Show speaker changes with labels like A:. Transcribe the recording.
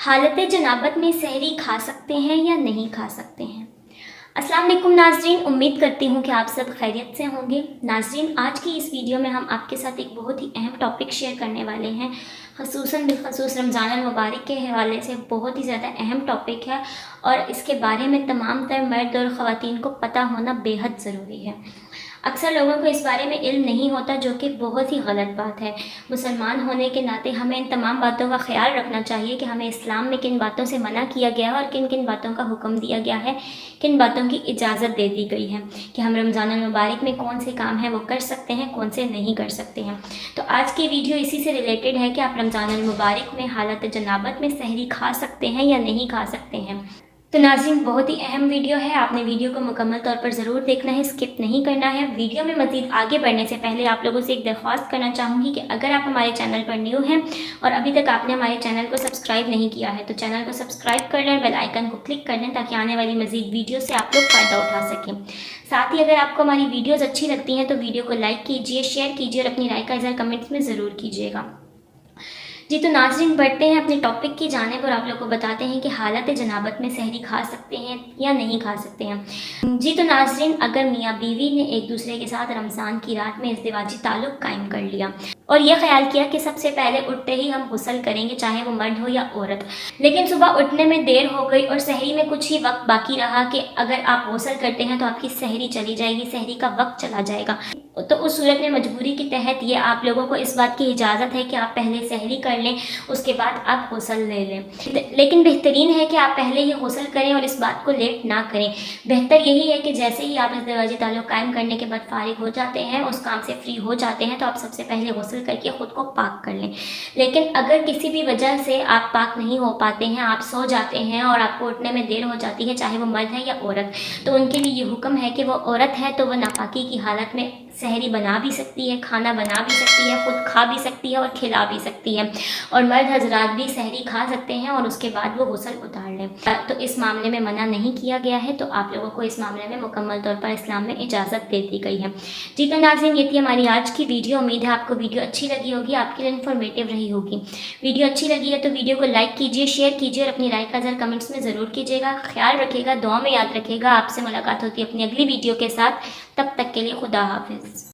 A: حالت جنابت میں سحری کھا سکتے ہیں یا نہیں کھا سکتے ہیں؟ السلام علیکم ناظرین، امید کرتی ہوں کہ آپ سب خیریت سے ہوں گے۔ ناظرین، آج کی اس ویڈیو میں ہم آپ کے ساتھ ایک بہت ہی اہم ٹاپک شیئر کرنے والے ہیں، خصوصاً بالخصوص رمضان المبارک کے حوالے سے بہت ہی زیادہ اہم ٹاپک ہے، اور اس کے بارے میں تمام تر مرد اور خواتین کو پتہ ہونا بے حد ضروری ہے۔ اکثر لوگوں کو اس بارے میں علم نہیں ہوتا، جو کہ بہت ہی غلط بات ہے۔ مسلمان ہونے کے ناطے ہمیں ان تمام باتوں کا خیال رکھنا چاہیے کہ ہمیں اسلام میں کن باتوں سے منع کیا گیا ہے اور کن کن باتوں کا حکم دیا گیا ہے، کن باتوں کی اجازت دے دی گئی ہے کہ ہم رمضان المبارک میں کون سے کام ہیں وہ کر سکتے ہیں، کون سے نہیں کر سکتے ہیں۔ تو آج کی ویڈیو اسی سے ریلیٹڈ ہے کہ آپ رمضان المبارک میں حالت جنابت میں سحری کھا سکتے ہیں یا نہیں کھا سکتے ہیں۔ تو ناظرین، بہت ہی اہم ویڈیو ہے، آپ نے ویڈیو کو مکمل طور پر ضرور دیکھنا ہے، اسکپ نہیں کرنا ہے۔ ویڈیو میں مزید آگے بڑھنے سے پہلے آپ لوگوں سے ایک درخواست کرنا چاہوں گی کہ اگر آپ ہمارے چینل پر نیو ہیں اور ابھی تک آپ نے ہمارے چینل کو سبسکرائب نہیں کیا ہے تو چینل کو سبسکرائب کر لیں، بیل آئیکن کو کلک کر لیں تاکہ آنے والی مزید ویڈیو سے آپ لوگ فائدہ اٹھا سکیں۔ ساتھ ہی اگر آپ کو ہماری ویڈیوز اچھی لگتی ہیں تو ویڈیو کو لائک کیجیے، شیئر کیجیے اور اپنی رائے کا اظہار کمنٹس میں ضرور کیجیے گا۔ جی تو ناظرین، بڑھتے ہیں اپنے ٹاپک کی جانب اور آپ لوگ کو بتاتے ہیں کہ حالت جنابت میں سحری کھا سکتے ہیں یا نہیں کھا سکتے ہیں۔ جی تو ناظرین، اگر میاں بیوی نے ایک دوسرے کے ساتھ رمضان کی رات میں ازدواجی تعلق قائم کر لیا اور یہ خیال کیا کہ سب سے پہلے اٹھتے ہی ہم غسل کریں گے، چاہے وہ مرد ہو یا عورت، لیکن صبح اٹھنے میں دیر ہو گئی اور سحری میں کچھ ہی وقت باقی رہا کہ اگر آپ غسل کرتے ہیں تو آپ کی سحری چلی جائے گی، سحری کا وقت چلا جائے گا، تو اس صورت میں مجبوری کے تحت یہ آپ لوگوں کو اس بات کی اجازت ہے کہ آپ پہلے سحری کر لیں، اس کے بعد آپ غسل لے لیں۔ لیکن بہترین ہے کہ آپ پہلے ہی غسل کریں اور اس بات کو لیٹ نہ کریں۔ بہتر یہی ہے کہ جیسے ہی آپ ازدواجی تعلق قائم کرنے کے بعد فارغ ہو جاتے ہیں، اس کام سے فری ہو جاتے ہیں، تو آپ سب سے پہلے غسل کر کے خود کو پاک کر لیں۔ لیکن اگر کسی بھی وجہ سے آپ پاک نہیں ہو پاتے ہیں، آپ سو جاتے ہیں اور آپ کو اٹھنے میں دیر ہو جاتی ہے، چاہے وہ مرد ہے یا عورت، تو ان کے لیے یہ حکم ہے کہ وہ عورت ہے تو وہ ناپاکی کی حالت میں سحری بنا بھی سکتی ہے، کھانا بنا بھی سکتی ہے، خود کھا بھی سکتی ہے اور کھلا بھی سکتی ہے، اور مرد حضرات بھی سحری کھا سکتے ہیں اور اس کے بعد وہ غسل اتار لیں۔ تو اس معاملے میں منع نہیں کیا گیا ہے، تو آپ لوگوں کو اس معاملے میں مکمل طور پر اسلام میں اجازت دے دی گئی ہے۔ جی تو ناظرین، یہ تھی ہماری آج کی ویڈیو۔ امید ہے آپ کو ویڈیو اچھی لگی ہوگی، آپ کے لیے انفارمیٹیو رہی ہوگی۔ ویڈیو اچھی لگی ہے تو ویڈیو کو لائک کیجیے، شیئر کیجیے اور اپنی رائے کا اظہار کمنٹس میں ضرور کیجیے گا۔ خیال رکھیے گا، دعا میں یاد رکھیے گا۔ آپ سے ملاقات ہوتی ہے اپنی اگلی ویڈیو کے ساتھ، تب تک کے لیے خدا حافظ۔